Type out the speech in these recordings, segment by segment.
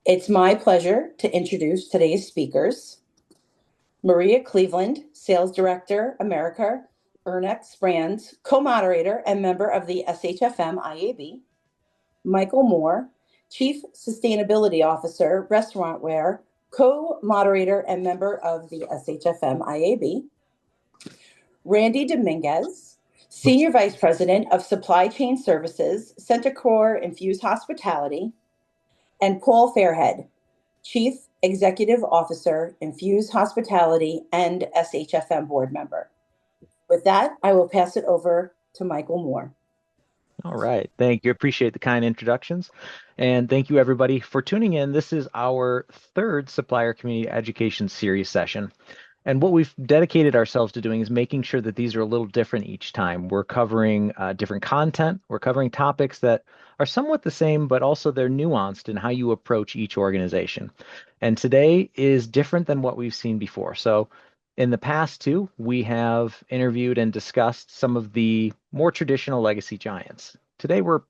It's my pleasure to introduce today's speakers. Maria Cleveland, Sales Director, America, Ernex Brands, co-moderator and member of the SHFM IAB. Michael Moore, Chief Sustainability Officer, Restaurantware, co-moderator and member of the SHFM IAB. Randy Dominguez, Senior Vice President of Supply Chain Services, Centacor Infuse Hospitality, and Paul Fairhead, Chief Executive Officer, Infuse Hospitality and SHFM Board Member. With that, I will pass it over to Michael Moore. All right. Thank you. Appreciate the kind introductions. And thank you, everybody, for tuning in. This is our third Supplier Community Education Series session. And what we've dedicated ourselves to doing is making sure that these are a little different each time. We're covering different content. We're covering topics that are somewhat the same, but also they're nuanced in how you approach each organization. And today is different than what we've seen before. So in the past, too, we have interviewed and discussed some of the more traditional legacy giants. Today, we're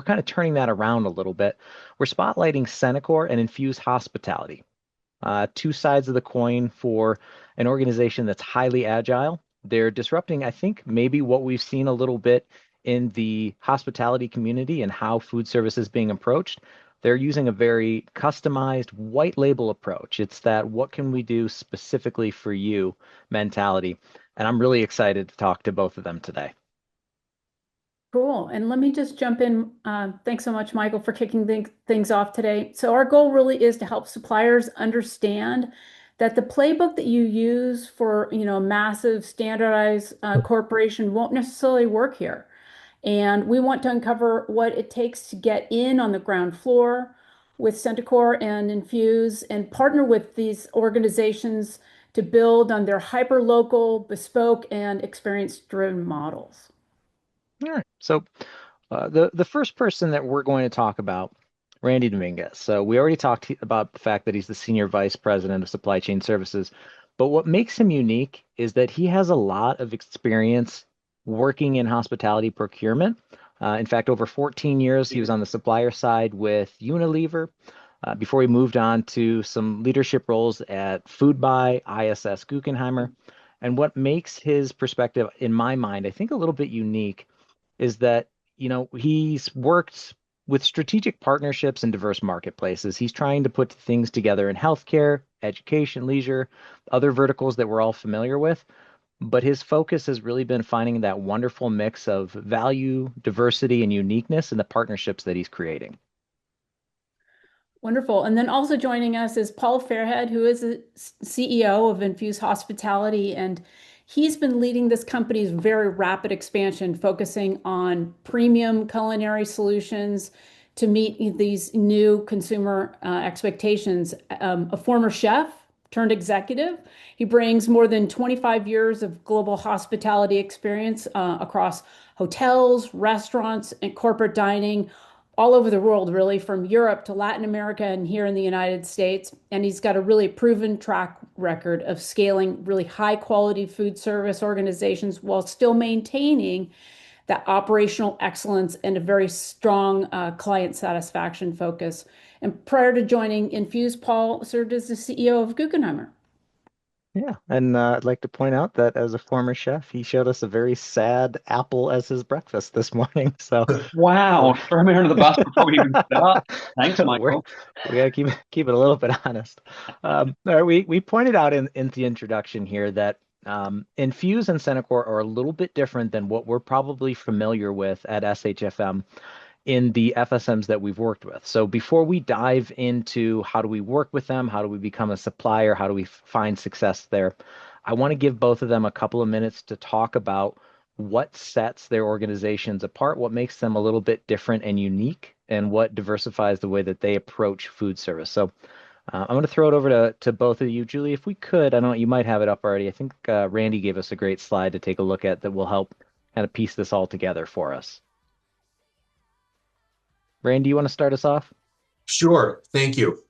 kind of turning that around a little bit. We're spotlighting Centacor and Infuse Hospitality, two sides of the coin for an organization that's highly agile. They're disrupting, I think, maybe what we've seen a little bit in the hospitality community and how food service is being approached. They're using a very customized white label approach. It's that what can we do specifically for you mentality. And I'm really excited to talk to both of them today. Cool. And let me just jump in. Thanks so much, Michael, for kicking things off today. So our goal really is to help suppliers understand that the playbook that you use for, a massive standardized corporation won't necessarily work here. And we want to uncover what it takes to get in on the ground floor with Centacor and Infuse and partner with these organizations to build on their hyper-local, bespoke, and experience-driven models. All right. So the first person that we're going to talk about, Randy Dominguez. So we already talked about the fact that he's the Senior Vice President of Supply Chain Services. But what makes him unique is that he has a lot of experience working in hospitality procurement. In fact, over 14 years, he was on the supplier side with Unilever before he moved on to some leadership roles at Foodbuy, ISS Guggenheimer. And what makes his perspective, in my mind, I think a little bit unique is that, he's worked with strategic partnerships in diverse marketplaces. He's trying to put things together in healthcare, education, leisure, other verticals that we're all familiar with. But his focus has really been finding that wonderful mix of value, diversity, and uniqueness in the partnerships that he's creating. Wonderful. And then also joining us is Paul Fairhead, who is the CEO of Infuse Hospitality. And he's been leading this company's very rapid expansion, focusing on premium culinary solutions to meet these new consumer expectations. A former chef turned executive. He brings more than 25 years of global hospitality experience across hotels, restaurants, and corporate dining all over the world, really, from Europe to Latin America and here in the United States. And he's got a really proven track record of scaling really high quality food service organizations while still maintaining that operational excellence and a very strong client satisfaction focus. And prior to joining Infuse, Paul served as the CEO of Guggenheimer. Yeah, and I'd like to point out that as a former chef, he showed us a very sad apple as his breakfast this morning. So wow, throw me under the bus before we even start. Thanks, Michael. We gotta keep it a little bit honest. We pointed out in the introduction here that Infuse and Centacor are a little bit different than what we're probably familiar with at SHFM in the FSMs that we've worked with. So before we dive into how do we work with them, how do we become a supplier, how do we find success there, I want to give both of them a couple of minutes to talk about what sets their organizations apart, what makes them a little bit different and unique, and what diversifies the way that they approach food service. So I'm going to throw it over to both of you. Julie, if we could, I know you might have it up already. I think Randy gave us a great slide to take a look at that will help kind of piece this all together for us. Randy, you want to start us off? Sure. Thank you.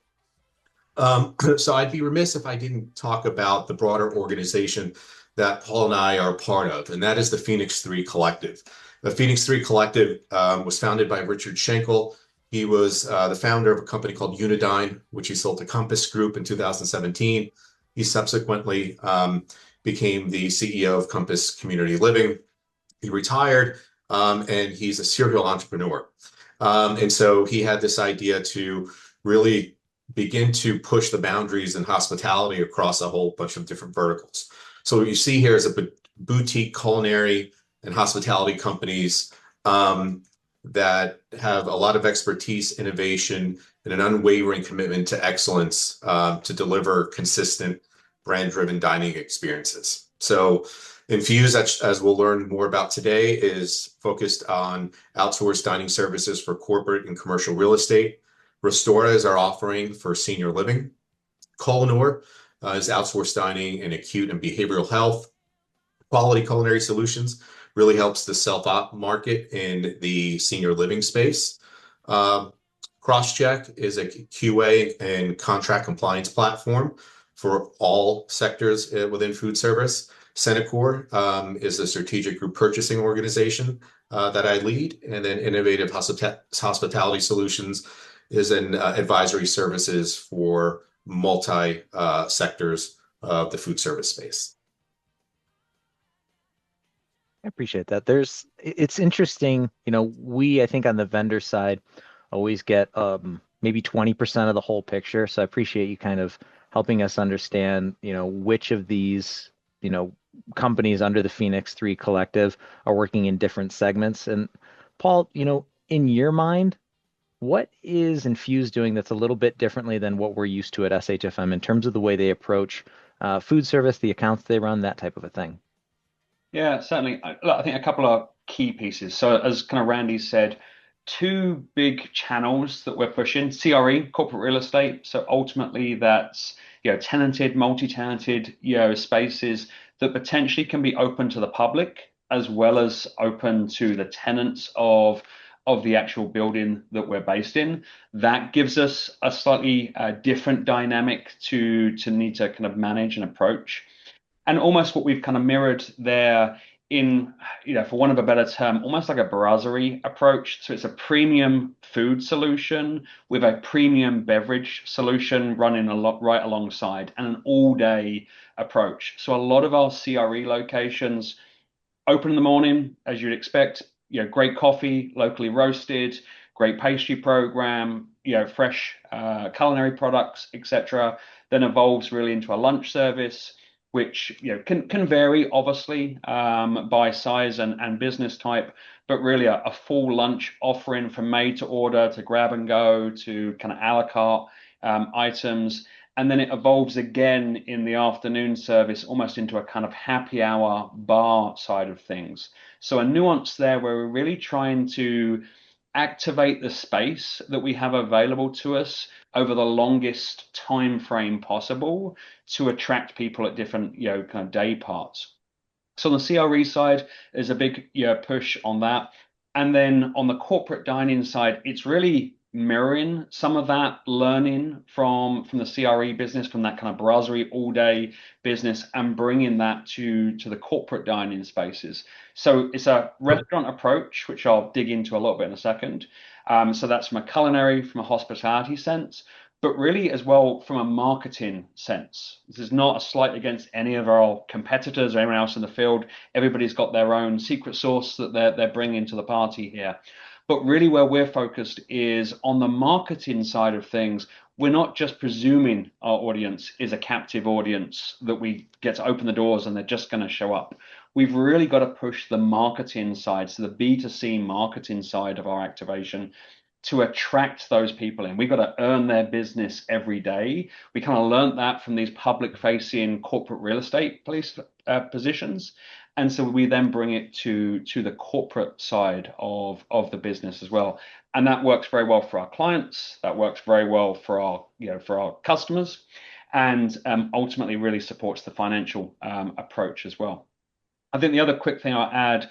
So I'd be remiss if I didn't talk about the broader organization that Paul and I are part of, and that is the Phoenix 3 Collective. The Phoenix 3 Collective was founded by Richard Schenkel He was the founder of a company called Unidyne, which he sold to Compass Group in 2017. He subsequently became the CEO of Compass Community Living. He retired, and he's a serial entrepreneur. And so he had this idea to really begin to push the boundaries in hospitality across a whole bunch of different verticals. So what you see here is a boutique culinary and hospitality companies that have a lot of expertise, innovation, and an unwavering commitment to excellence to deliver consistent brand-driven dining experiences. So Infuse, as we'll learn more about today, is focused on outsourced dining services for corporate and commercial real estate. Restora is our offering for senior living. Culinor is outsourced dining in acute and behavioral health. Quality Culinary Solutions really helps the self-op market in the senior living space. Crosscheck is a QA and contract compliance platform for all sectors within food service. Centacor is a strategic group purchasing organization that I lead. And then Innovative Hospitality Solutions is an advisory services for multi sectors of the food service space. I appreciate that. It's interesting, I think on the vendor side always get maybe 20% of the whole picture. So I appreciate you kind of helping us understand, which of these, companies under the Phoenix 3 collective are working in different segments. And Paul, in your mind, what is Infuse doing that's a little bit differently than what we're used to at SHFM in terms of the way they approach food service, the accounts they run, that type of a thing? Yeah, certainly. I think a couple of key pieces. So as kind of Randy said, two big channels that we're pushing: CRE, corporate real estate. So ultimately that's, tenanted, multi-tenanted, spaces that potentially can be open to the public as well as open to the tenants of the actual building that we're based in. That gives us a slightly different dynamic to need to kind of manage and approach. And almost what we've kind of mirrored there in, for want of a better term, almost like a brasserie approach. So it's a premium food solution with a premium beverage solution running right alongside, and an all-day approach. So a lot of our CRE locations open in the morning, as you'd expect, great coffee, locally roasted, great pastry program, fresh culinary products, etc. Then evolves really into a lunch service, which can vary obviously by size and business type, but really a full lunch offering from made to order to grab and go to kind of a la carte items. And then it evolves again in the afternoon service almost into a kind of happy hour bar side of things. So a nuance there where we're really trying to activate the space that we have available to us over the longest time frame possible to attract people at different kind of day parts. So on the CRE side, there's a big push on that. And then on the corporate dining side, it's really mirroring some of that learning from the CRE business, from that kind of brasserie all day business, and bringing that to the corporate dining spaces. So it's a restaurant approach, which I'll dig into a little bit in a second. So that's from a culinary, from a hospitality sense, but really as well from a marketing sense. This is not a slight against any of our competitors or anyone else in the field. Everybody's got their own secret sauce that they're bringing to the party here. But really where we're focused is on the marketing side of things. We're not just presuming our audience is a captive audience that we get to open the doors and they're just going to show up. We've really got to push the marketing side, so the B2C marketing side of our activation, to attract those people in. We've got to earn their business every day. We kind of learned that from these public-facing corporate real estate positions. And so we then bring it to the corporate side of the business as well. And that works very well for our clients. That works very well for our customers, and ultimately really supports the financial approach as well. I think the other quick thing I'll add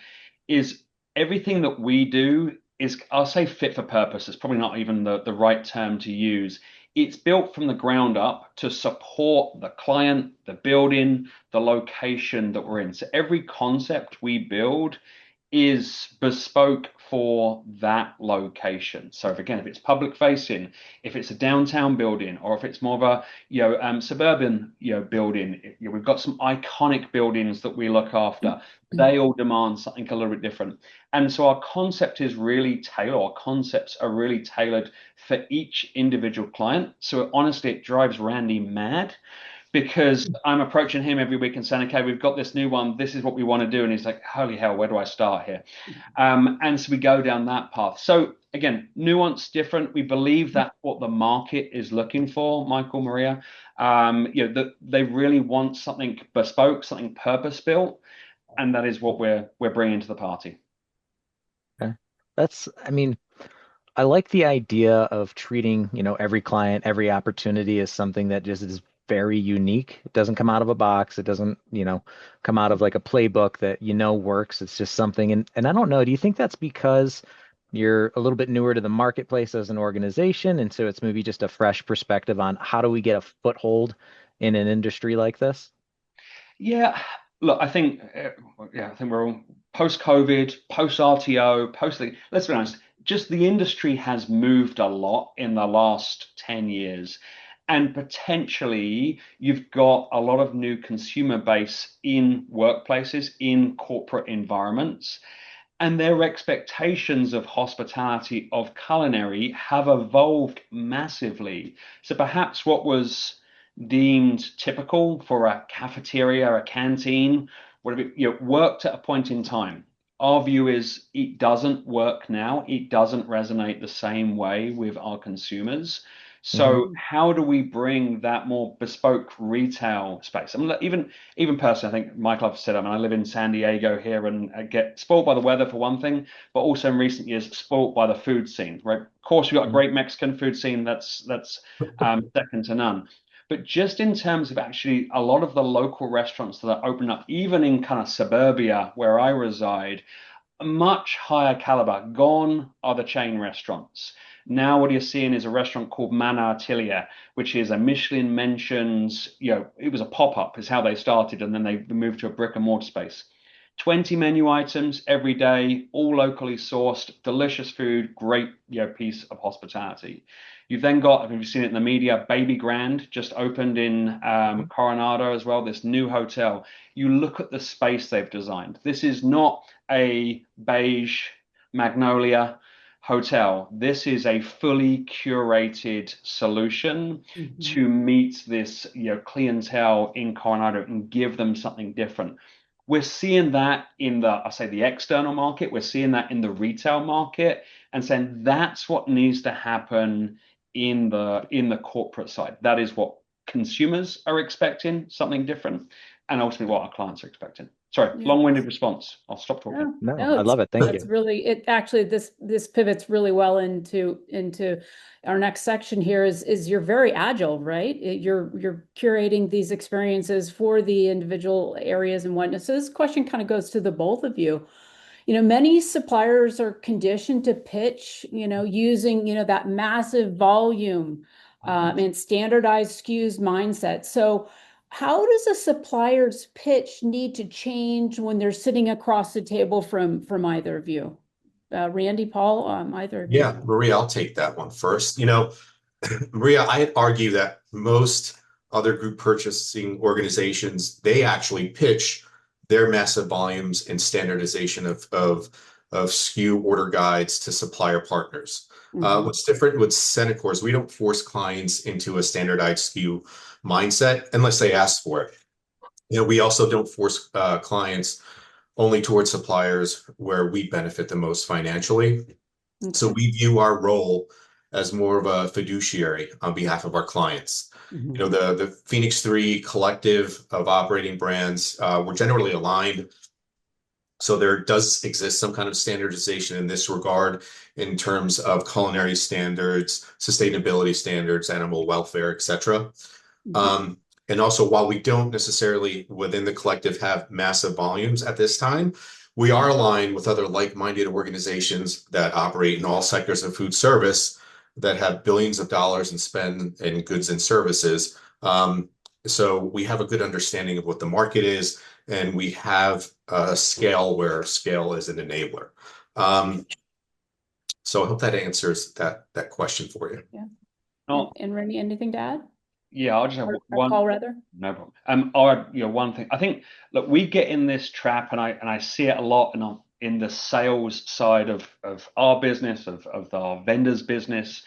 is everything that we do is, I'll say fit for purpose. It's probably not even the right term to use. It's built from the ground up to support the client, the building, the location that we're in. So every concept we build is bespoke for that location. So if it's public facing, if it's a downtown building, or if it's more of a suburban building, we've got some iconic buildings that we look after. They all demand something a little bit different. And so our concept is really tailored, our concepts are really tailored for each individual client. So honestly, it drives Randy mad, because I'm approaching him every week and saying, okay, we've got this new one. This is what we want to do. And he's like, holy hell, where do I start here? And so we go down that path. So again, nuance, different. We believe that's what the market is looking for, Michael, Maria. That they really want something bespoke, something purpose built. And that is what we're bringing to the party. Okay. I like the idea of treating, every client, every opportunity as something that just is very unique. It doesn't come out of a box. It doesn't, come out of like a playbook that works. It's just something. And I don't know, do you think that's because you're a little bit newer to the marketplace as an organization, and so it's maybe just a fresh perspective on how do we get a foothold in an industry like this? Yeah, look, I think we're all post-COVID, post-RTO, let's be honest, just the industry has moved a lot in the last 10 years. And potentially you've got a lot of new consumer base in workplaces, in corporate environments, and their expectations of hospitality, of culinary, have evolved massively. So perhaps what was deemed typical for a cafeteria, a canteen, whatever, worked at a point in time. Our view is it doesn't work now. It doesn't resonate the same way with our consumers. So how do we bring that more bespoke retail space? Even personally, I think Michael, I've said, I live in San Diego here, and I get spoiled by the weather for one thing, but also in recent years spoiled by the food scene. Right? Of course, we've got a great Mexican food scene that's second to none. But just in terms of actually a lot of the local restaurants that are opening up, even in kind of suburbia where I reside, a much higher caliber. Gone are the chain restaurants. Now what you're seeing is a restaurant called Mana Atelier, which is a Michelin mentioned, it was a pop-up is how they started, and then they moved to a brick and mortar space. 20 menu items every day, all locally sourced, delicious food, great piece of hospitality. You've then got, if you've seen it in the media, Baby Grand just opened in Coronado as well, this new hotel. You look at the space they've designed. This is not a beige Magnolia hotel. This is a fully curated solution to meet this clientele in Coronado and give them something different. We're seeing that in the external market. We're seeing that in the retail market, and saying that's what needs to happen in the corporate side. That is what consumers are expecting, something different, and ultimately what our clients are expecting. Sorry, long-winded response. I'll stop talking. No, I love it. Thank you. It's really, this pivots really well into our next section here is you're very agile, right? You're curating these experiences for the individual areas and whatnot. So this question kind of goes to the both of you. Many suppliers are conditioned to pitch, using, that massive volume and standardized SKUs mindset. So how does a supplier's pitch need to change when they're sitting across the table from either of you? Randy, Paul, either of you? Yeah, Maria, I'll take that one first. Maria, I'd argue that most other group purchasing organizations, they actually pitch their massive volumes and standardization of SKU order guides to supplier partners. What's different with Centacor is we don't force clients into a standardized SKU mindset unless they ask for it. We also don't force clients only towards suppliers where we benefit the most financially. So we view our role as more of a fiduciary on behalf of our clients. The Phoenix 3 collective of operating brands, we're generally aligned. So there does exist some kind of standardization in this regard in terms of culinary standards, sustainability standards, animal welfare, etc. And also, while we don't necessarily within the collective have massive volumes at this time, we are aligned with other like-minded organizations that operate in all sectors of food service that have billions of dollars in spend in goods and services. So we have a good understanding of what the market is and we have a scale where scale is an enabler. So I hope that answers that question for you. Yeah. Oh, And Randy, anything to add? yeah, I'll just have Or one. Paul, rather? No problem. I'll add, one thing. I think, look, we get in this trap, and I see it a lot in the sales side of our business, of our vendors' business.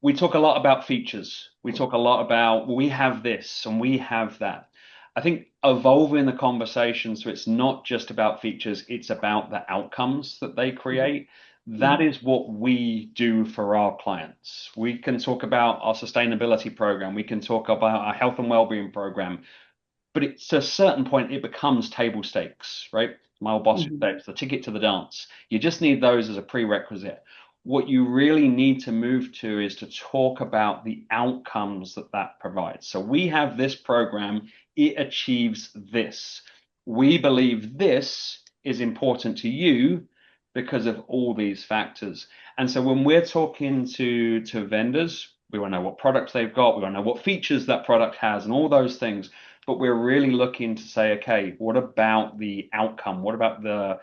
We talk a lot about features. We talk a lot about, well, we have this and we have that. I think evolving the conversation so it's not just about features, it's about the outcomes that they create. That is what we do for our clients. We can talk about our sustainability program. We can talk about our health and well-being program. But it's a certain point, it becomes table stakes, right? My old boss would say it's the ticket to the dance. You just need those as a prerequisite. What you really need to move to is to talk about the outcomes that that provides. So we have this program, it achieves this. We believe this is important to you because of all these factors. And so when we're talking to vendors, we want to know what products they've got, we want to know what features that product has and all those things. But we're really looking to say, okay, what about the outcome? What about the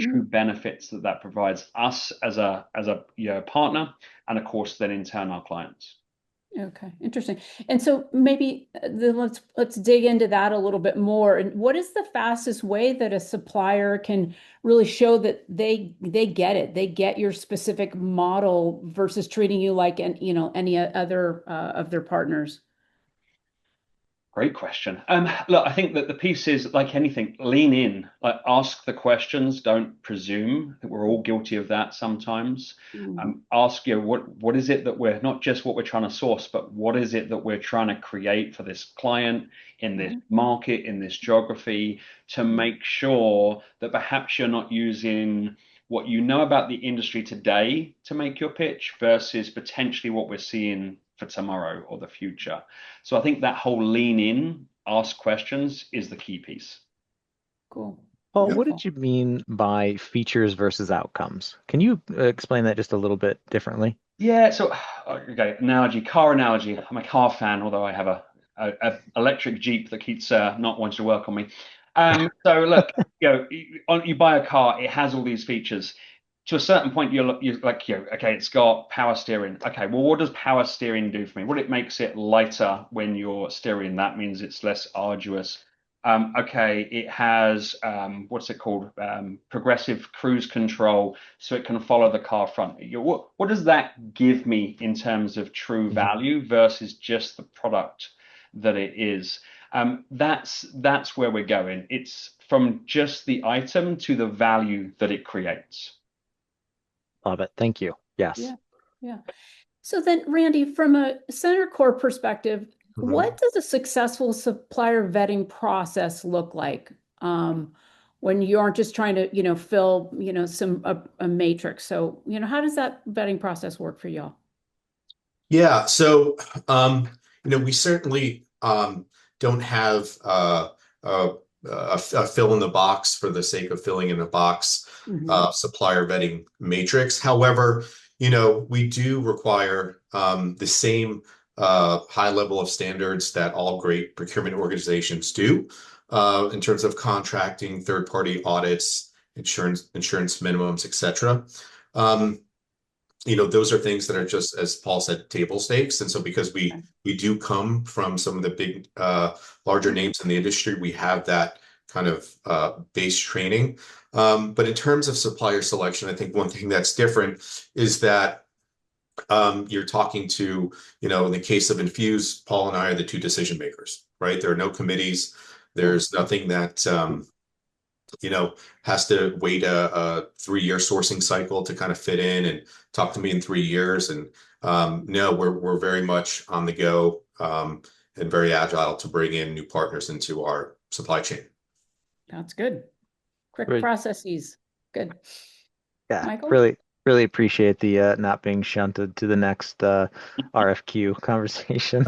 true benefits that that provides us as a partner, and of course then in turn our clients. Okay, interesting. And so maybe let's dig into that a little bit more. And what is the fastest way that a supplier can really show that they get it? They get your specific model versus treating you like any other of their partners? Great question. Look, I think that the piece is like anything, lean in, like ask the questions, don't presume. I think we're all guilty of that sometimes. Ask what is it that we're not just what we're trying to source, but what is it that we're trying to create for this client in this market, in this geography, to make sure that perhaps you're not using what you know about the industry today to make your pitch versus potentially what we're seeing for tomorrow or the future. So I think that whole lean in, ask questions is the key piece. Cool. Paul, what did you mean by features versus outcomes? Can you explain that just a little bit differently? Yeah, so okay, car analogy. I'm a car fan, although I have a electric Jeep that keeps not wanting to work on me. So look, you buy a car, it has all these features. To a certain point, you're like, okay, it's got power steering. Okay, well, what does power steering do for me? Well, it makes it lighter when you're steering. That means it's less arduous. Okay, it has, what's it called? Progressive cruise control, so it can follow the car front. What does that give me in terms of true value versus just the product that it is? That's where we're going. It's from just the item to the value that it creates. Love it. Thank you. Yes. Yeah. So then, Randy, from a Center Core perspective, what does a successful supplier vetting process look like when you aren't just trying to, fill, a matrix? So, how does that vetting process work for y'all? Yeah. So, we certainly don't have a fill in the box for the sake of filling in the box supplier vetting matrix. However, we do require the same high level of standards that all great procurement organizations do in terms of contracting, third-party audits, insurance minimums, etc. Those are things that are just, as Paul said, table stakes. And so because we do come from some of the big, larger names in the industry, we have that kind of base training. But in terms of supplier selection, I think one thing that's different is that you're talking to, in the case of Infuse, Paul and I are the two decision makers, right? There are no committees. There's nothing that has to wait a 3-year sourcing cycle to kind of fit in and talk to me in 3 years. And no, we're very much on the go and very agile to bring in new partners into our supply chain. That's good. Quick Great. processes. Good. Yeah, Michael? really appreciate the not being shunted to the next RFQ conversation.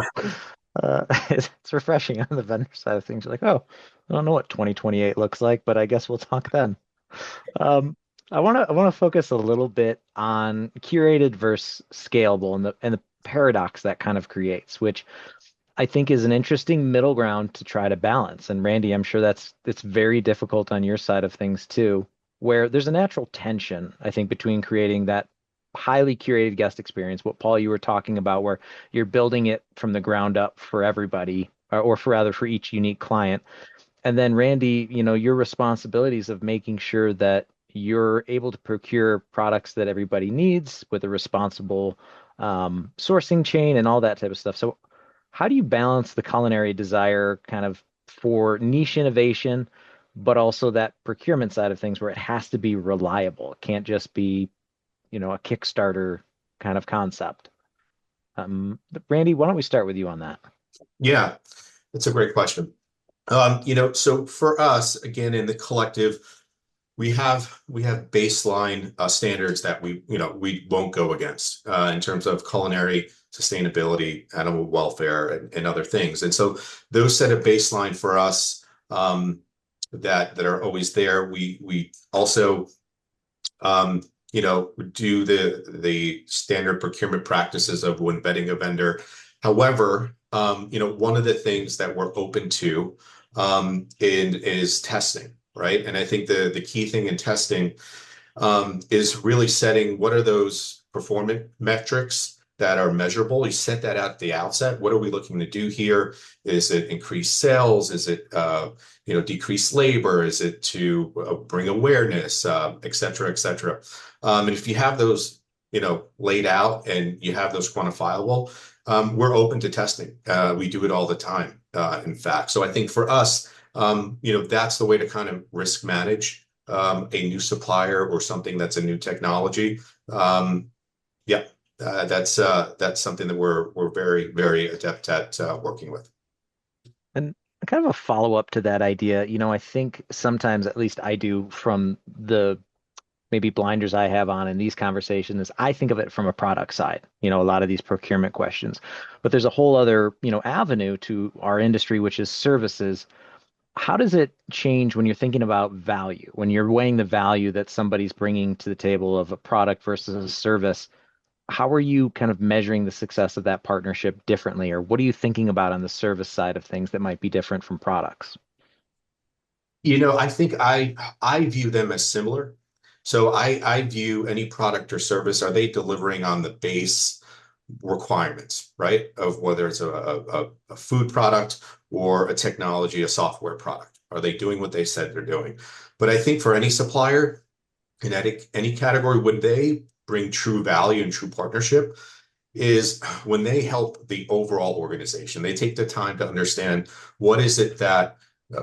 It's refreshing on the vendor side of things. You're like, oh, I don't know what 2028 looks like, but I guess we'll talk then. I want to focus a little bit on curated versus scalable and the paradox that kind of creates, which I think is an interesting middle ground to try to balance. And Randy, I'm sure it's very difficult on your side of things too, where there's a natural tension, I think, between creating that highly curated guest experience, what Paul you were talking about, where you're building it from the ground up for everybody, or for rather for each unique client. And then Randy, your responsibilities of making sure that you're able to procure products that everybody needs with a responsible sourcing chain and all that type of stuff. So how do you balance the culinary desire kind of for niche innovation, but also that procurement side of things where it has to be reliable? It can't just be, a Kickstarter kind of concept. But Randy, why don't we start with you on that? Yeah, that's a great question. So for us, again, in the collective, we have baseline standards that we won't go against in terms of culinary sustainability, animal welfare, and other things. And so those set a baseline for us that are always there. We also do the standard procurement practices of when vetting a vendor. However, one of the things that we're open to is testing, right? And I think the key thing in testing is really setting what are those performance metrics that are measurable. You set that at the outset. What are we looking to do here? Is it increase sales? Is it decrease labor? Is it to bring awareness, et cetera, et cetera? And if you have those laid out and you have those quantifiable, we're open to testing. We do it all the time, in fact. So I think for us, that's the way to kind of risk manage a new supplier or something that's a new technology. That's something that we're very, very adept at working with. And kind of a follow-up to that idea, I think sometimes, at least I do, from the maybe blinders I have on in these conversations, I think of it from a product side, a lot of these procurement questions. But there's a whole other, avenue to our industry, which is services. How does it change when you're thinking about value, when you're weighing the value that somebody's bringing to the table of a product versus a service? How are you kind of measuring the success of that partnership differently? Or what are you thinking about on the service side of things that might be different from products? I think I view them as similar. So I view any product or service, are they delivering on the base requirements, right? Of whether it's a food product or a technology, a software product. Are they doing what they said they're doing? But I think for any supplier in any category, when they bring true value and true partnership, is when they help the overall organization. They take the time to understand what is it that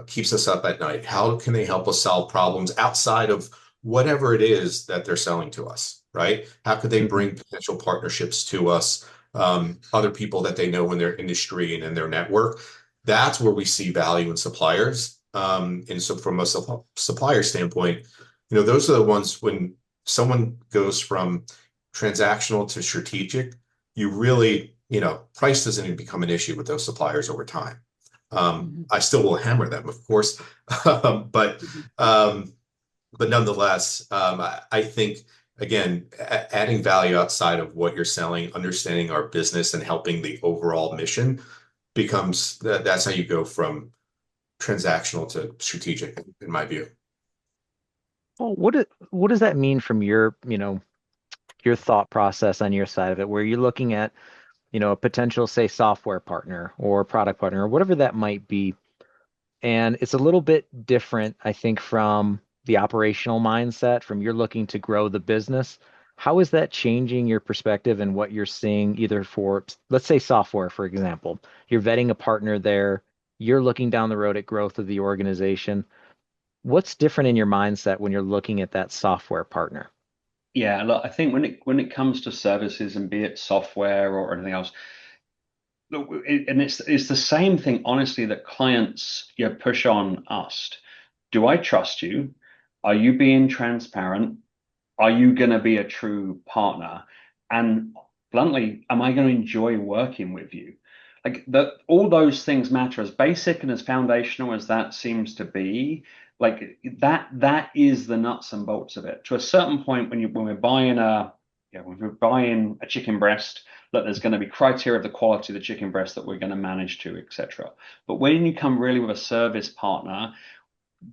keeps us up at night. How can they help us solve problems outside of whatever it is that they're selling to us, right? How could they bring potential partnerships to us, other people that they know in their industry and in their network? That's where we see value in suppliers. And so from a supplier standpoint, those are the ones when someone goes from transactional to strategic, you really, price doesn't even become an issue with those suppliers over time. I still will hammer them, of course, but nonetheless, I think, again, adding value outside of what you're selling, understanding our business and helping the overall mission that's how you go from transactional to strategic, in my view. Well, what does that mean from your, your thought process on your side of it, where you're looking at, a potential, say, software partner or product partner or whatever that might be. And it's a little bit different, I think, from the operational mindset, from you're looking to grow the business. How is that changing your perspective and what you're seeing either for, let's say, software, for example? You're vetting a partner there. You're looking down the road at growth of the organization. What's different in your mindset when you're looking at that software partner? Yeah, look, I think when it comes to services, and be it software or anything else, look, and it's the same thing, honestly, that clients push on us. Do I trust you? Are you being transparent? Are you going to be a true partner? And bluntly, am I going to enjoy working with you? Like all those things matter. As basic and as foundational as that seems to be, like that is the nuts and bolts of it. To a certain point, when we're buying a chicken breast, that there's going to be criteria of the quality of the chicken breast that we're going to manage to, etc. But when you come really with a service partner,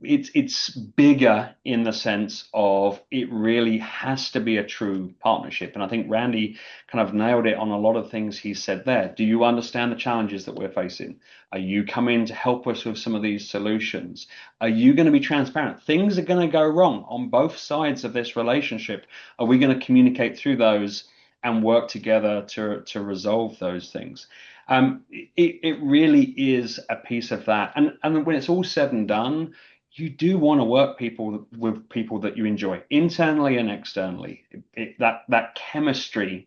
it's bigger in the sense of it really has to be a true partnership. And I think Randy kind of nailed it on a lot of things he said there. Do you understand the challenges that we're facing? Are you coming to help us with some of these solutions? Are you going to be transparent? Things are going to go wrong on both sides of this relationship. Are we going to communicate through those and work together to resolve those things? It really is a piece of that. And when it's all said and done, you do want to work with people that you enjoy internally and externally. That chemistry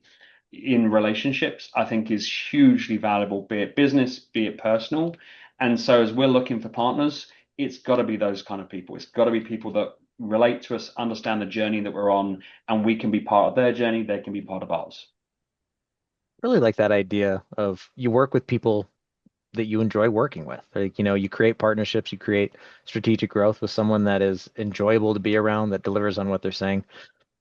in relationships, I think, is hugely valuable, be it business, be it personal. And so as we're looking for partners, it's got to be those kind of people. It's got to be people that relate to us, understand the journey that we're on, and we can be part of their journey. They can be part of ours. Really like that idea of you work with people that you enjoy working with. Like, you create partnerships, you create strategic growth with someone that is enjoyable to be around, that delivers on what they're saying.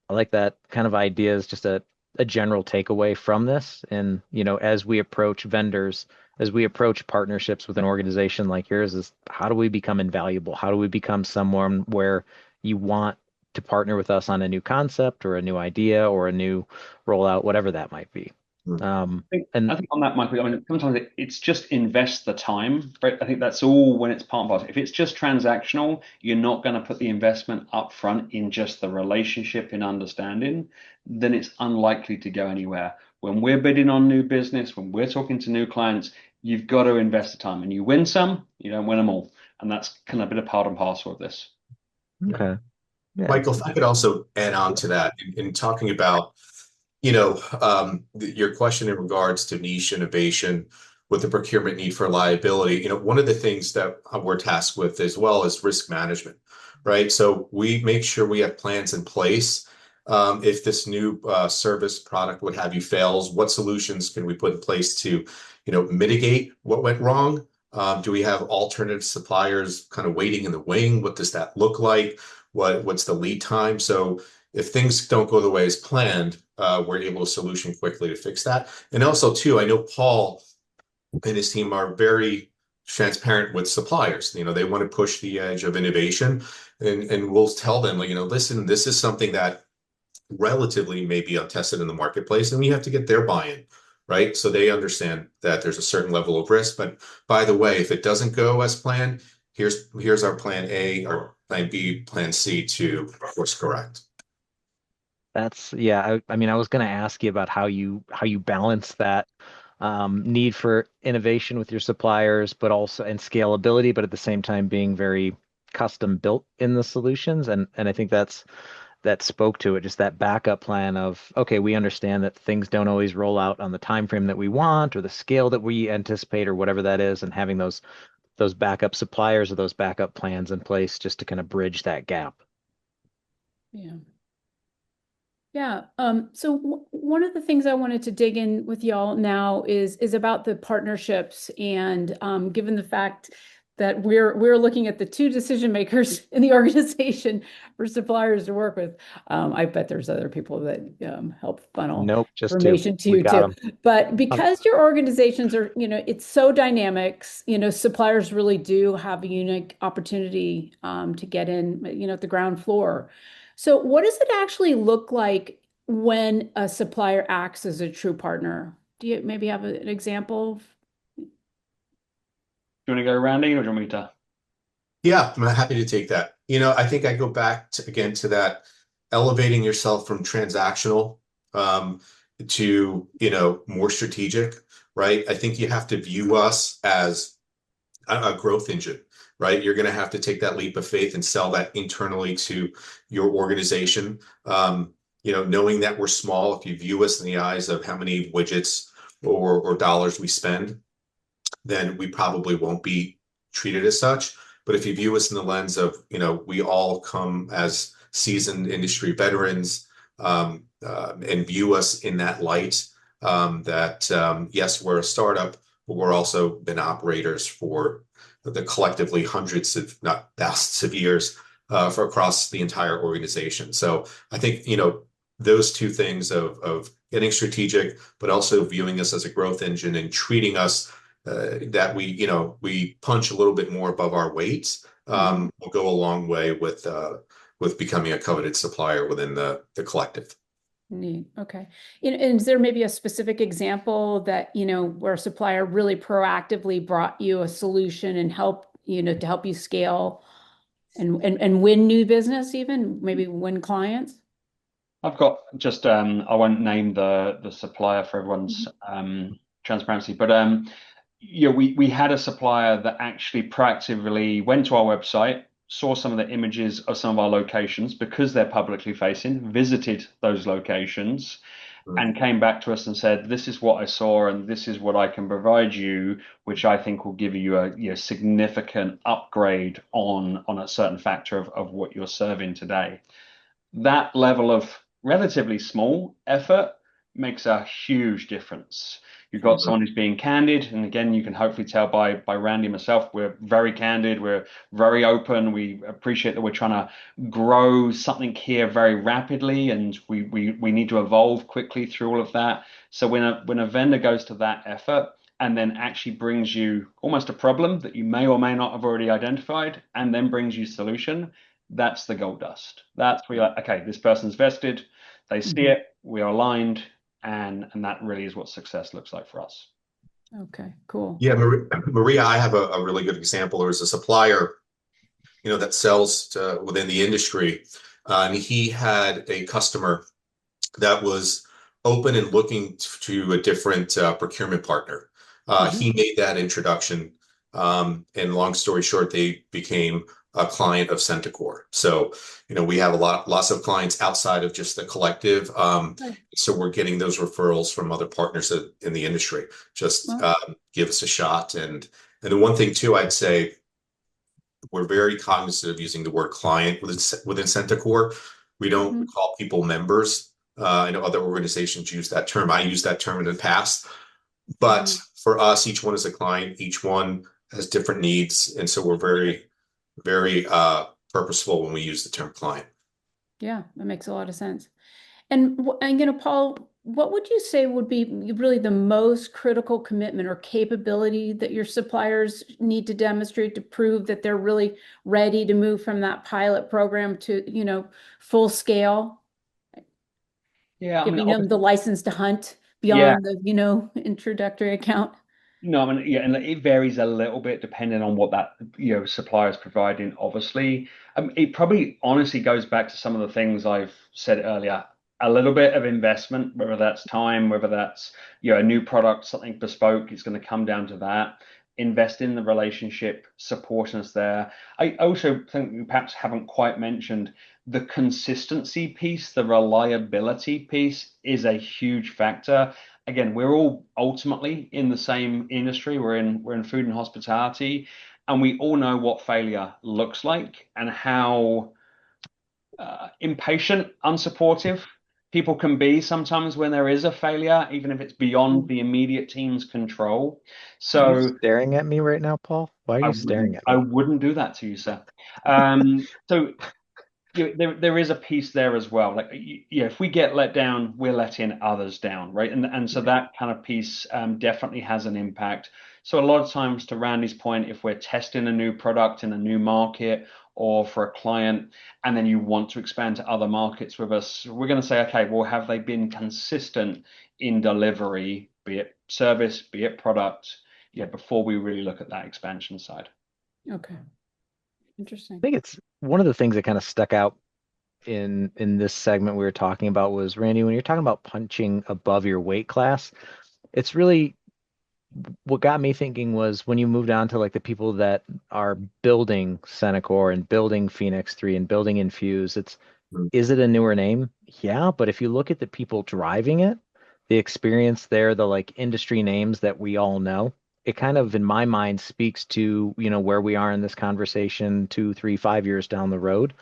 I like that kind of idea as just a general takeaway from this. And, as we approach vendors, as we approach partnerships with an organization like yours, is how do we become invaluable? How do we become someone where you want to partner with us on a new concept or a new idea or a new rollout, whatever that might be. I think on that, Michael, I mean, sometimes it's just invest the time, right? I think that's all when it's part and parcel. If it's just transactional, you're not going to put the investment up front in just the relationship in understanding, then it's unlikely to go anywhere. When we're bidding on new business, when we're talking to new clients, you've got to invest the time, and you win some, you don't win them all. And that's kind of a bit of part and parcel of this. Okay. Yeah. Michael, if I could also add on to that in talking about your question in regards to niche innovation with the procurement need for liability, one of the things that we're tasked with as well is risk management, right? So we make sure we have plans in place. If this new service product, what have you, fails, what solutions can we put in place to, mitigate what went wrong? Do we have alternative suppliers kind of waiting in the wing? What does that look like? What's the lead time? So if things don't go the way as planned, we're able to solution quickly to fix that. And also, too, I know Paul and his team are very transparent with suppliers. They want to push the edge of innovation, and we'll tell them, listen, this is something that relatively may be untested in the marketplace, and we have to get their buy-in, right? So they understand that there's a certain level of risk. But by the way, if it doesn't go as planned, here's our plan A, our plan B, plan C to course correct. Yeah. I mean, I was going to ask you about how you balance that need for innovation with your suppliers, but also and scalability, but at the same time being very custom built in the solutions. And I think that spoke to it, just that backup plan of, okay, we understand that things don't always roll out on the time frame that we want or the scale that we anticipate or whatever that is, and having those backup suppliers or those backup plans in place just to kind of bridge that gap. Yeah. Yeah. So one of the things I wanted to dig in with y'all now is about the partnerships, and given the fact that we're looking at the two decision makers in the organization for suppliers to work with. I bet there's other people that help funnel Nope, just information to you too. But because your organizations are, it's so dynamic, suppliers really do have a unique opportunity to get in, at the ground floor. So what does it actually look like when a supplier acts as a true partner? Do you maybe have an example? Do you want to go, Randy, or do you want me to? Yeah, I'm happy to take that. I think I go back to that elevating yourself from transactional to, more strategic, right? I think you have to view us as a growth engine, right? You're going to have to take that leap of faith and sell that internally to your organization. Knowing that we're small, if you view us in the eyes of how many widgets or dollars we spend, then we probably won't be treated as such. But if you view us in the lens of, we all come as seasoned industry veterans, and view us in that light, that yes, we're a startup, but we're also been operators for the collectively hundreds, if not thousands of years, for across the entire organization. So I think, those two things of getting strategic, but also viewing us as a growth engine and treating us that we punch a little bit more above our weight, will go a long way with becoming a coveted supplier within the collective. Neat. Okay. And is there maybe a specific example that, where a supplier really proactively brought you a solution and to help you scale and win new business, even maybe win clients? I've got just I won't name the supplier for everyone's transparency, but we had a supplier that actually proactively went to our website, saw some of the images of some of our locations because they're publicly facing, visited those locations, and came back to us and said, "This is what I saw, and this is what I can provide you, which I think will give you a significant upgrade on a certain factor of what you're serving today." That level of relatively small effort makes a huge difference. You've got someone who's being candid, and again, you can hopefully tell by Randy and myself, we're very candid, we're very open, we appreciate that we're trying to grow something here very rapidly, and we need to evolve quickly through all of that. So when a vendor goes to that effort and then actually brings you almost a problem that you may or may not have already identified, and then brings you solution, that's the gold dust. That's where you're like, okay, this person's vested, they see it, we are aligned, and that really is what success looks like for us. Okay, cool. Yeah, Maria, I have a really good example. There's a supplier, that sells within the industry, and he had a customer that was open and looking to a different procurement partner. He made that introduction, and long story short, they became a client of Centacor. So, we have lots of clients outside of just the collective. So we're getting those referrals from other partners in the industry. Just give us a shot. And the one thing too, I'd say we're very cognizant of using the word client within Centacor. We don't call people members. I know other organizations use that term. I used that term in the past. But for us, each one is a client. Each one has different needs. And so we're very, very purposeful when we use the term client. Yeah, that makes a lot of sense. And Paul, what would you say would be really the most critical commitment or capability that your suppliers need to demonstrate to prove that they're really ready to move from that pilot program to, full scale? Yeah, giving them the license to hunt beyond the, introductory account. No, and it varies a little bit depending on what that supplier is providing. Obviously, it probably honestly goes back to some of the things I've said earlier. A little bit of investment, whether that's time, whether that's a new product, something bespoke, it's going to come down to that. Invest in the relationship, supporting us there. I also think we perhaps haven't quite mentioned the consistency piece, the reliability piece is a huge factor. Again, we're all ultimately in the same industry. We're in food and hospitality, and we all know what failure looks like and how impatient, unsupportive people can be sometimes when there is a failure, even if it's beyond the immediate team's control. So, are you staring at me right now, Paul? Why are you staring at me? I wouldn't do that to you, sir. So there is a piece there as well. Like, if we get let down, we're letting others down, right? And so that kind of piece definitely has an impact. So a lot of times, to Randy's point, if we're testing a new product in a new market or for a client, and then you want to expand to other markets with us, we're going to say, okay, well, have they been consistent in delivery, be it service, be it product, before we really look at that expansion side. Okay. Interesting. I think it's one of the things that kind of stuck out in this segment we were talking about was, Randy, when you're talking about punching above your weight class, it's really what got me thinking was when you moved on to like the people that are building Centacor and building Phoenix 3 and building Infuse, is it a newer name? Yeah, but if you look at the people driving it, the experience there, the like industry names that we all know, it kind of, in my mind, speaks to, where we are in this conversation 2, 3, 5 years down the road.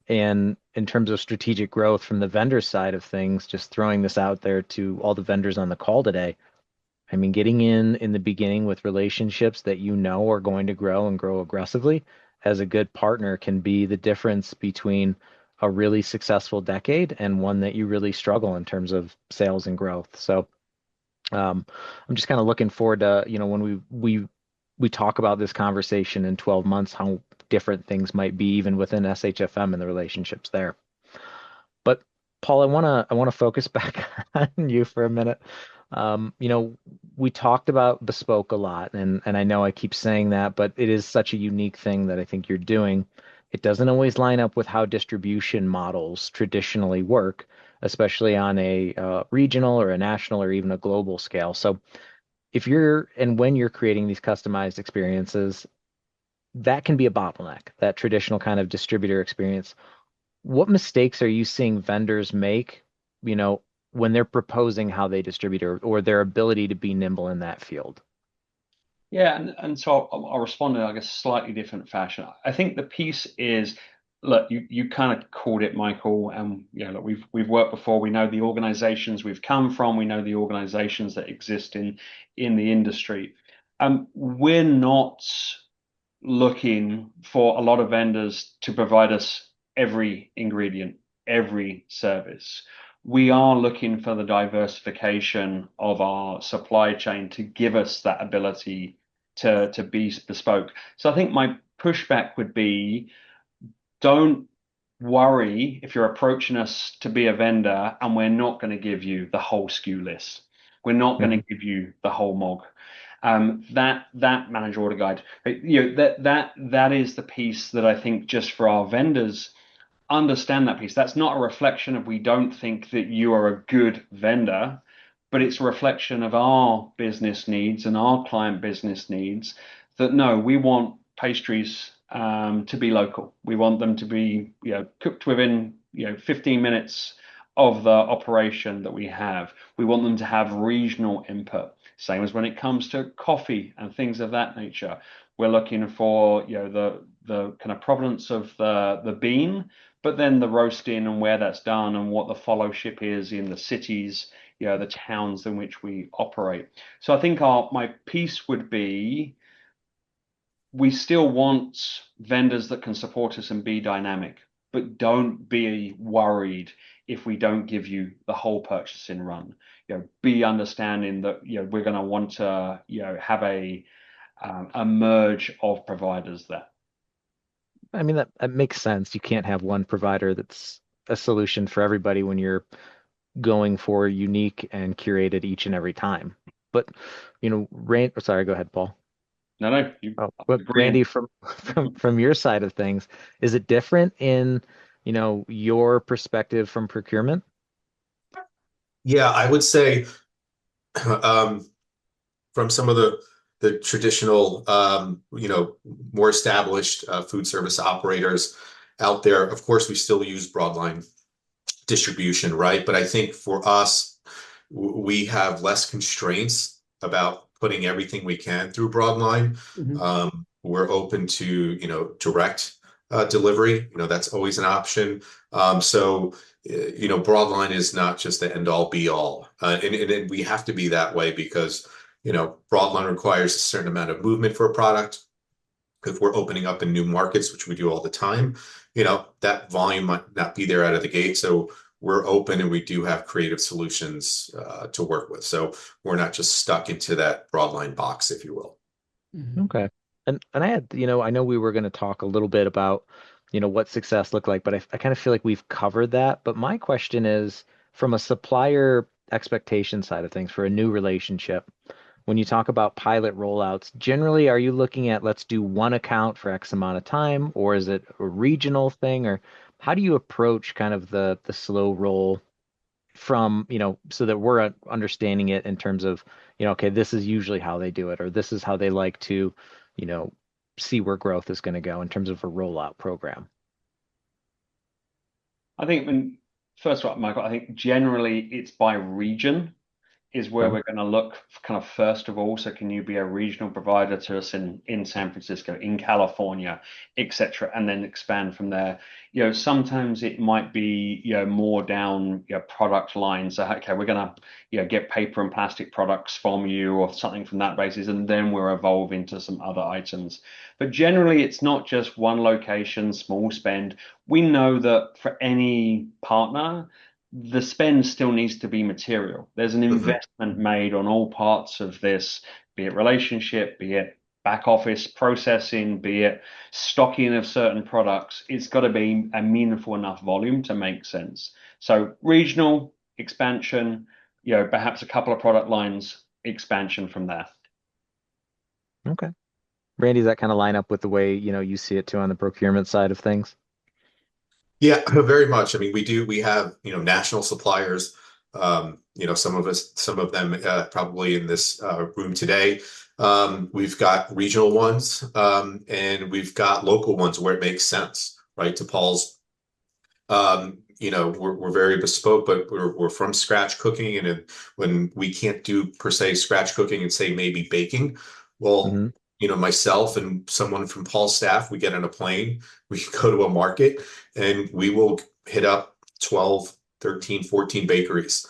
And in terms of strategic growth from the vendor side of things, just throwing this out there to all the vendors on the call today. I mean, getting in the beginning with relationships that are going to grow and grow aggressively as a good partner can be the difference between a really successful decade and one that you really struggle in terms of sales and growth. So I'm just kind of looking forward to, when we talk about this conversation in 12 months, how different things might be even within SHFM and the relationships there. But Paul, I want to focus back on you for a minute. We talked about bespoke a lot, and I know I keep saying that, but it is such a unique thing that I think you're doing. It doesn't always line up with how distribution models traditionally work, especially on a regional or a national or even a global scale. So if you're and when you're creating these customized experiences, that can be a bottleneck, that traditional kind of distributor experience. What mistakes are you seeing vendors make, you know, when they're proposing how they distribute or their ability to be nimble in that field? Yeah, and so I'll respond in, I guess, slightly different fashion. I think the piece is, look, you kind of called it, Michael, and look, we've worked before. We know the organizations we've come from. We know the organizations that exist in the industry. We're not looking for a lot of vendors to provide us every ingredient, every service. We are looking for the diversification of our supply chain to give us that ability to be bespoke. So I think my pushback would be, don't worry if you're approaching us to be a vendor and we're not going to give you the whole SKU list. We're not going to give you the whole MOG. That manager order guide, that is the piece that I think just for our vendors, understand that piece. That's not a reflection of we don't think that you are a good vendor, but it's a reflection of our business needs and our client business needs, that no, we want pastries to be local. We want them to be cooked within 15 minutes of the operation that we have. We want them to have regional input. Same as when it comes to coffee and things of that nature. We're looking for the kind of provenance of the bean, but then the roasting and where that's done and what the fellowship is in the cities, the towns in which we operate. So I think my piece would be, we still want vendors that can support us and be dynamic, but don't be worried if we don't give you the whole purchasing run. Be understanding that we're going to want to have a merge of providers there. I mean, that makes sense. You can't have one provider that's a solution for everybody when you're going for unique and curated each and every time. But, sorry, go ahead, Paul. No. But Randy, from your side of things, is it different in, your perspective from procurement? Yeah, I would say from some of the traditional, more established food service operators out there, of course, we still use broadline distribution, right? But I think for us, we have less constraints about putting everything we can through broadline. We're open to, direct delivery. That's always an option. So broadline is not just the end all be all. And we have to be that way because, broadline requires a certain amount of movement for a product. If we're opening up in new markets, which we do all the time, that volume might not be there out of the gate. So we're open and we do have creative solutions to work with. So we're not just stuck into that broadline box, if you will. Okay. And I had, I know we were going to talk a little bit about, what success looked like, but I kind of feel like we've covered that. But my question is, from a supplier expectation side of things for a new relationship, when you talk about pilot rollouts, generally, are you looking at let's do one account for X amount of time, or is it a regional thing, or how do you approach kind of the slow roll from, so that we're understanding it in terms of, okay, this is usually how they do it, or this is how they like to, see where growth is going to go in terms of a rollout program? I think first of all, Michael, I think generally it's by region. is where Okay. we're going to look kind of first of all. So can you be a regional provider to us in San Francisco, in California, etc., and then expand from there? Sometimes it might be more down product lines. So okay, we're going to get paper and plastic products from you or something from that basis, and then we'll evolve into some other items. But generally, it's not just one location, small spend. We know that for any partner, the spend still needs to be material. There's an investment made on all parts of this, be it relationship, be it back office processing, be it stocking of certain products. It's got to be a meaningful enough volume to make sense. So regional expansion, perhaps a couple of product lines, expansion from there. Okay. Randy, does that kind of line up with the way, you see it too on the procurement side of things? Yeah, very much. I mean, we have, national suppliers, some of them probably in this room today. We've got regional ones, and we've got local ones where it makes sense, right? To Paul's, we're very bespoke, but we're from scratch cooking. And when we can't do per se scratch cooking and say maybe baking, well, Hmm. myself and someone from Paul's staff, we get on a plane, we go to a market, and we will hit up 12, 13, 14 bakeries,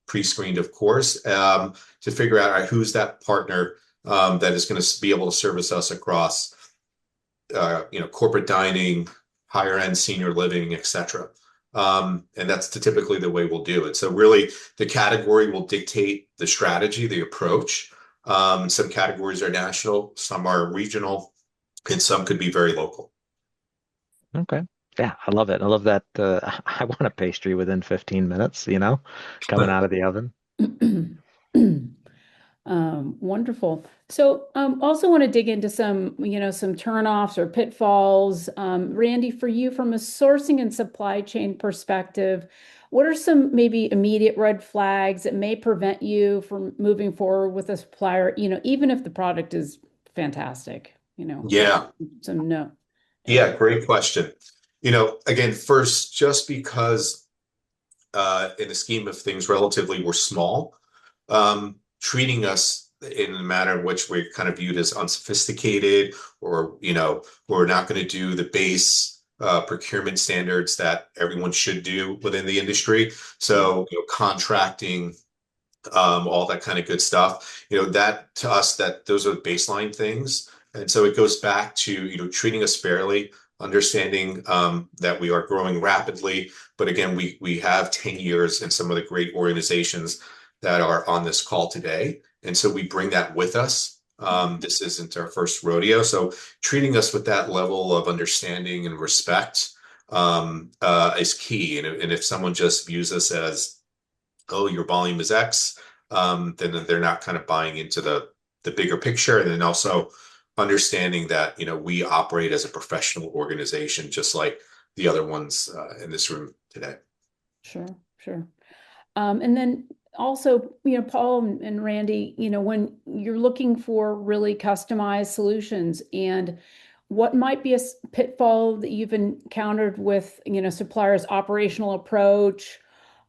pre-screened, of course, to figure out, all right, who's that partner that is going to be able to service us across, corporate dining, higher end senior living, etc. And that's typically the way we'll do it. So really, the category will dictate the strategy, the approach. Some categories are national, some are regional, and some could be very local. Okay. Yeah, I love it. I love that. I want a pastry within 15 minutes, coming out of the oven. Wonderful. So also want to dig into some turnoffs or pitfalls. Randy, for you, from a sourcing and supply chain perspective, what are some maybe immediate red flags that may prevent you from moving forward with a supplier, even if the product is fantastic, Yeah. some no. Yeah, great question. Again, first, just because in the scheme of things, relatively we're small, treating us in a manner in which we're kind of viewed as unsophisticated, or we're not going to do the base procurement standards that everyone should do within the industry. So contracting, all that kind of good stuff, that to us, that those are the baseline things. And so it goes back to treating us fairly, understanding that we are growing rapidly, but again, we have 10 years in some of the great organizations that are on this call today. And so we bring that with us. This isn't our first rodeo. So treating us with that level of understanding and respect is key. And if someone just views us as, oh, your volume is X, then they're not kind of buying into the bigger picture. And then also understanding that, we operate as a professional organization, just like the other ones in this room today. Sure. And then also, Paul and Randy, when you're looking for really customized solutions, and what might be a pitfall that you've encountered with, suppliers' operational approach,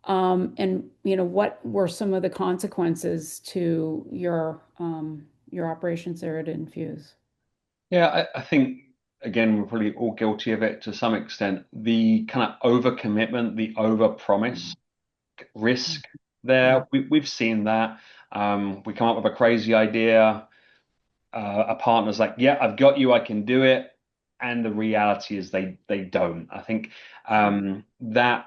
and what were some of the consequences to your operations there at Infuse? Yeah, I think, again, we're probably all guilty of it to some extent. The kind of overcommitment, the overpromise risk there, we've seen that. We come up with a crazy idea. A partner's like, yeah, I've got you, I can do it. And the reality is they don't. I think that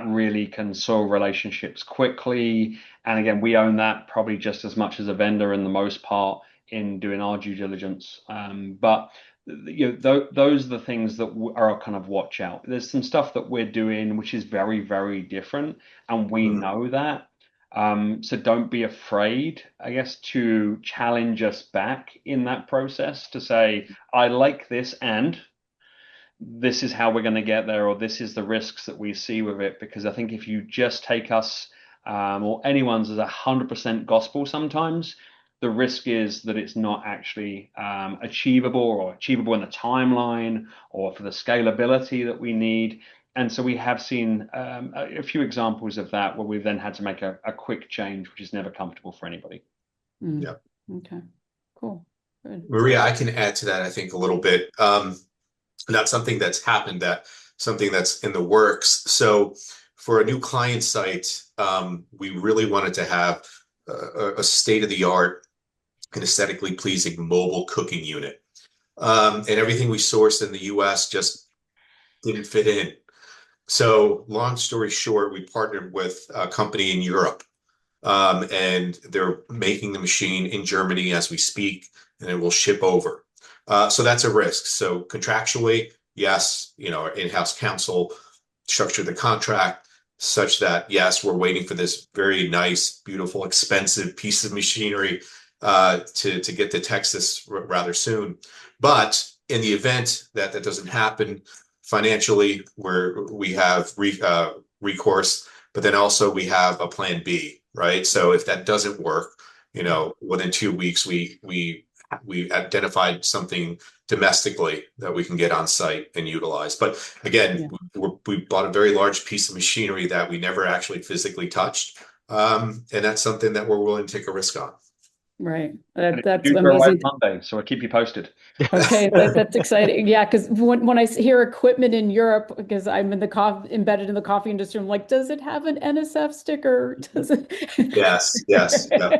really can soil relationships quickly. And again, we own that probably just as much as a vendor in the most part in doing our due diligence. But those are the things that are kind of watch out. There's some stuff that we're doing which is very, very different, and we know that. So don't be afraid, I guess, to challenge us back in that process to say, I like this, and this is how we're going to get there, or this is the risks that we see with it. Because I think if you just take us or anyone's as 100% gospel, sometimes the risk is that it's not actually achievable, or achievable in the timeline, or for the scalability that we need. And so we have seen a few examples of that where we've then had to make a quick change, which is never comfortable for anybody. Yeah. Okay, cool. Good. Maria, I can add to that, I think, a little bit. Not something that's happened, that something that's in the works. So for a new client site, we really wanted to have a state-of-the-art and aesthetically pleasing mobile cooking unit. And everything we sourced in the US just didn't fit in. So long story short, we partnered with a company in Europe, and they're making the machine in Germany as we speak, and it will ship over. So that's a risk. So contractually, yes, our in-house counsel structured the contract such that, yes, we're waiting for this very nice, beautiful, expensive piece of machinery to get to Texas rather soon. But in the event that that doesn't happen, financially, we have recourse, but then also we have a plan B, right? So if that doesn't work, within 2 weeks, we identified something domestically that we can get on site and utilize. But again, we bought a very large piece of machinery that we never actually physically touched. And that's something that we're willing to take a risk on. Right. And That's it's due to amazing. arrive Monday, so I'll keep you posted. Okay, that's exciting. Yeah, because when I hear equipment in Europe, because I'm embedded in the coffee industry, I'm like, does it have an NSF sticker? Does it? Yes, yes. Yeah.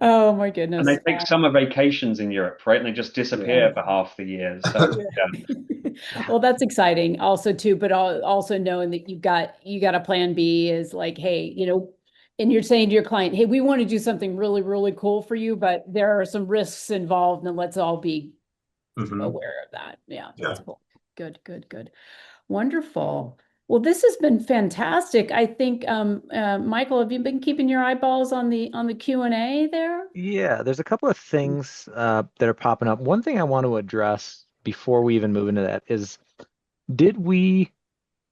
Oh my goodness. And they take summer vacations in Europe, right? And they just disappear for half the year. So Well, that's exciting also too, but also knowing that you got a plan B is like, hey, and you're saying to your client, hey, we want to do something really, really cool for you, but there are some risks involved, and let's all be aware of that. Yeah, that's cool. Good. Wonderful. Well, this has been fantastic. I think, Michael, have you been keeping your eyeballs on the Q&A there? Yeah, there's a couple of things that are popping up. One thing I want to address before we even move into that is, did we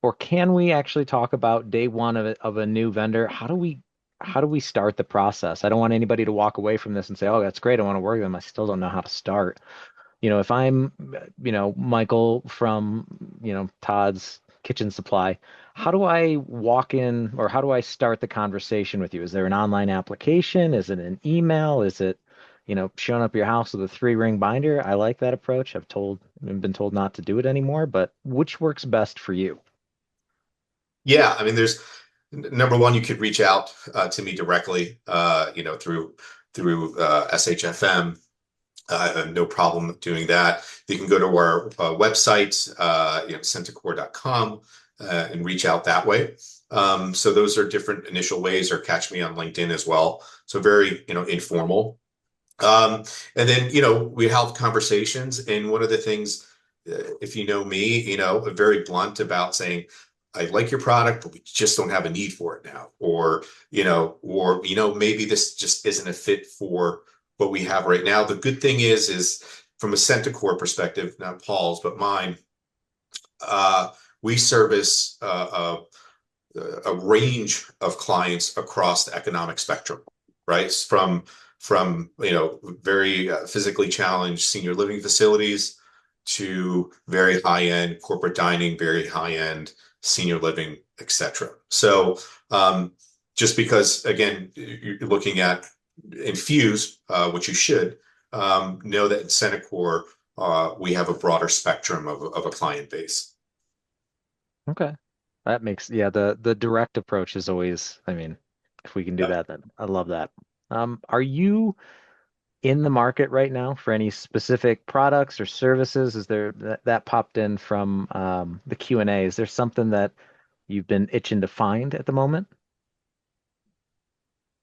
or can we actually talk about day one of a new vendor? How do we start the process? I don't want anybody to walk away from this and say, oh, that's great, I want to work with them. I still don't know how to start. If I'm, Michael from, Todd's Kitchen Supply, how do I walk in, or how do I start the conversation with you? Is there an online application? Is it an email? Is it, showing up at your house with a 3-ring binder? I like that approach. I've been told not to do it anymore, but which works best for you? Yeah, I mean, there's number one, you could reach out to me directly, through SHFM. No problem doing that. You can go to our website, centacor.com, and reach out that way. So those are different initial ways, or catch me on LinkedIn as well. So very, informal. And then, we have conversations. And one of the things, if you know me, very blunt about saying, I like your product, but we just don't have a need for it now. Or maybe this just isn't a fit for what we have right now. The good thing is from a Centacor perspective, not Paul's, but mine, we service a range of clients across the economic spectrum, right? From very physically challenged senior living facilities to very high-end corporate dining, very high-end senior living, etc. So just because, again, you're looking at Infuse, which you should know that in Centacor, we have a broader spectrum of a client base. Okay. That makes, the direct approach is always, if we can do that, then I love that. Are you in the market right now for any specific products or services? Is there that popped in from the Q&A? Is there something that you've been itching to find at the moment?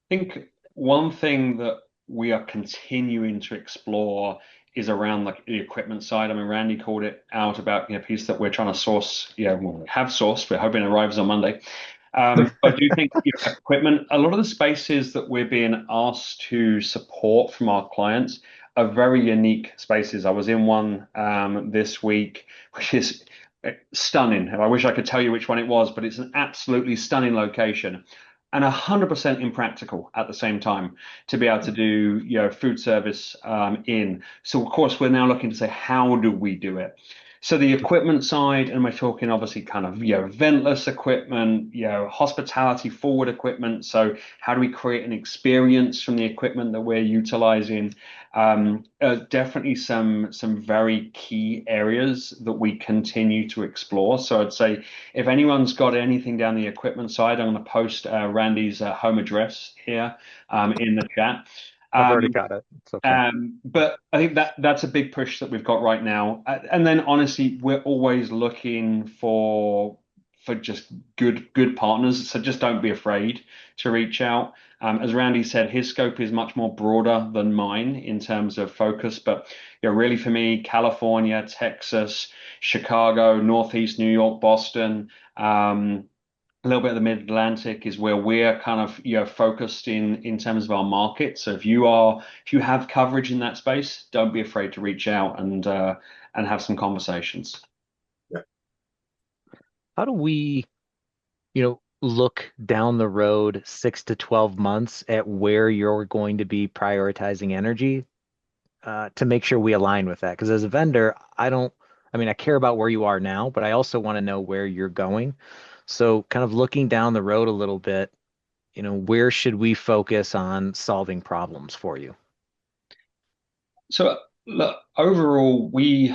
I think one thing that we are continuing to explore is around the equipment side. Randy called it out about a piece that we're trying to source. We have sourced. We're hoping it arrives on Monday. I do think equipment, a lot of the spaces that we're being asked to support from our clients are very unique spaces. I was in one this week, which is stunning. And I wish I could tell you which one it was, but it's an absolutely stunning location and 100% impractical at the same time to be able to do food service in. So of course we're now looking to say, how do we do it? So the equipment side, and we're talking obviously kind of, ventless equipment, hospitality forward equipment. So how do we create an experience from the equipment that we're utilizing? Definitely some very key areas that we continue to explore. So I'd say if anyone's got anything down the equipment side, I'm going to post Randy's home address here in the chat. I've already got it. It's okay. But I think that's a big push that we've got right now. And then honestly, we're always looking for just good partners. So just don't be afraid to reach out. As Randy said, his scope is much more broader than mine in terms of focus. But really for me, California, Texas, Chicago, Northeast New York, Boston, a little bit of the Mid-Atlantic is where we're kind of focused in terms of our market. So if you have coverage in that space, don't be afraid to reach out and have some conversations. Yeah. How do we, look down the road 6 to 12 months at where you're going to be prioritizing energy to make sure we align with that? Because as a vendor, I care about where you are now, but I also want to know where you're going. So kind of looking down the road a little bit, where should we focus on solving problems for you? So look, overall, we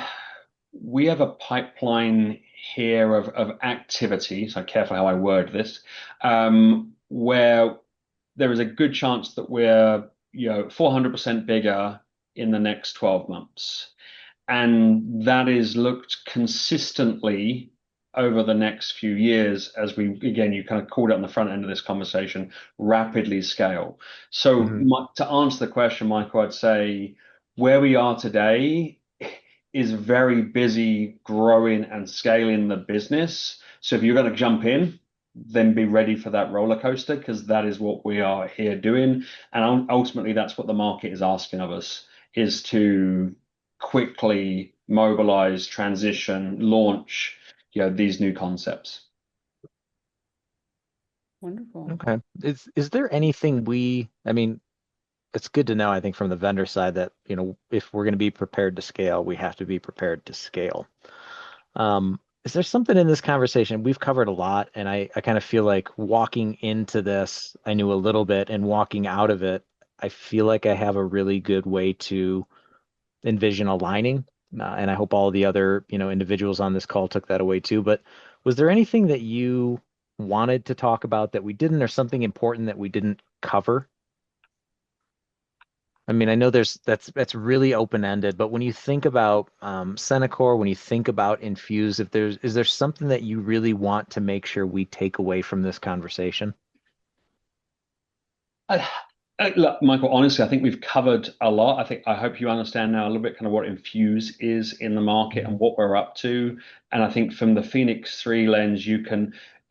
have a pipeline here of activity, so careful how I word this, where there is a good chance that we're 400% bigger in the next 12 months. And that is looked consistently over the next few years as we, again, you kind of called it on the front end of this conversation, rapidly scale. So to answer the question, Michael, I'd say where we are today is very busy growing and scaling the business. So if you're going to jump in, then be ready for that roller coaster, because that is what we are here doing. And ultimately, that's what the market is asking of us, is to quickly mobilize, transition, launch, these new concepts. Wonderful. Okay. Is there anything it's good to know, I think, from the vendor side that, if we're going to be prepared to scale, we have to be prepared to scale. Is there something in this conversation? We've covered a lot, and I kind of feel like walking into this, I knew a little bit, and walking out of it, I feel like I have a really good way to envision aligning. And I hope all the other, individuals on this call took that away too. But was there anything that you wanted to talk about that we didn't, or something important that we didn't cover? I know that's really open-ended, but when you think about Senecor, when you think about Infuse, is there something that you really want to make sure we take away from this conversation? Look, Michael, honestly, I think we've covered a lot. I hope you understand now a little bit kind of what Infuse is in the market and what we're up to. And I think from the Phoenix 3 lens,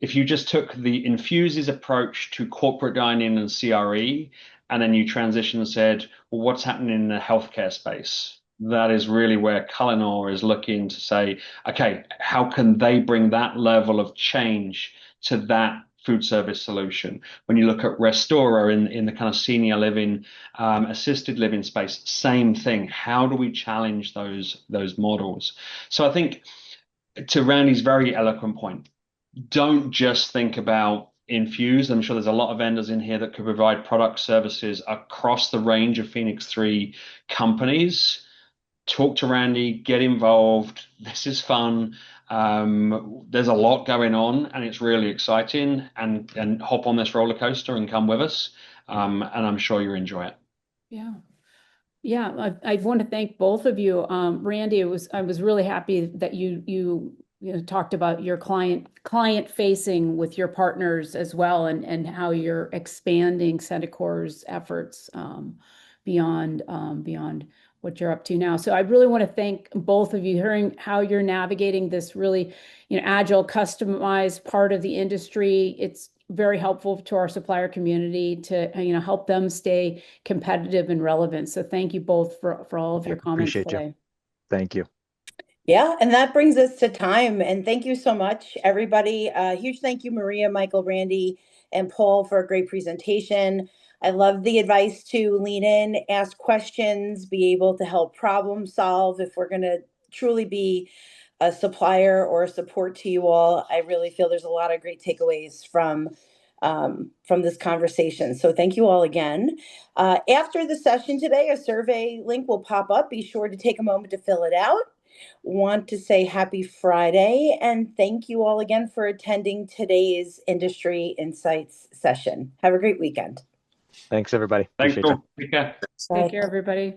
if you just took the Infuse's approach to corporate dining and CRE, and then you transition and said, well, what's happening in the healthcare space? That is really where Cullinar is looking to say, okay, how can they bring that level of change to that food service solution? When you look at Restora in the kind of senior living, assisted living space, same thing. How do we challenge those models? So I think, to Randy's very eloquent point, don't just think about Infuse. I'm sure there's a lot of vendors in here that could provide product services across the range of Phoenix 3 companies. Talk to Randy, get involved. This is fun. There's a lot going on, and it's really exciting. And hop on this roller coaster and come with us. And I'm sure you'll enjoy it. Yeah. I want to thank both of you. Randy, I was really happy that you talked about your client facing with your partners as well, and how you're expanding Senecor's efforts beyond what you're up to now. So I really want to thank both of you, hearing how you're navigating this really, agile, customized part of the industry. It's very helpful to our supplier community to, help them stay competitive and relevant. So thank you both for all of your comments today. You. Thank you. Yeah, and that brings us to time. And thank you so much, everybody. Huge thank you, Maria, Michael, Randy, and Paul, for a great presentation. I love the advice to lean in, ask questions, be able to help problem solve if we're going to truly be a supplier or a support to you all. I really feel there's a lot of great takeaways from this conversation. So thank you all again. After the session today, a survey link will pop up. Be sure to take a moment to fill it out. Want to say happy Friday and thank you all again for attending today's Industry Insights session. Have a great weekend. Thanks, everybody. Thanks, Appreciate you. Paul. Take care. Take care, everybody.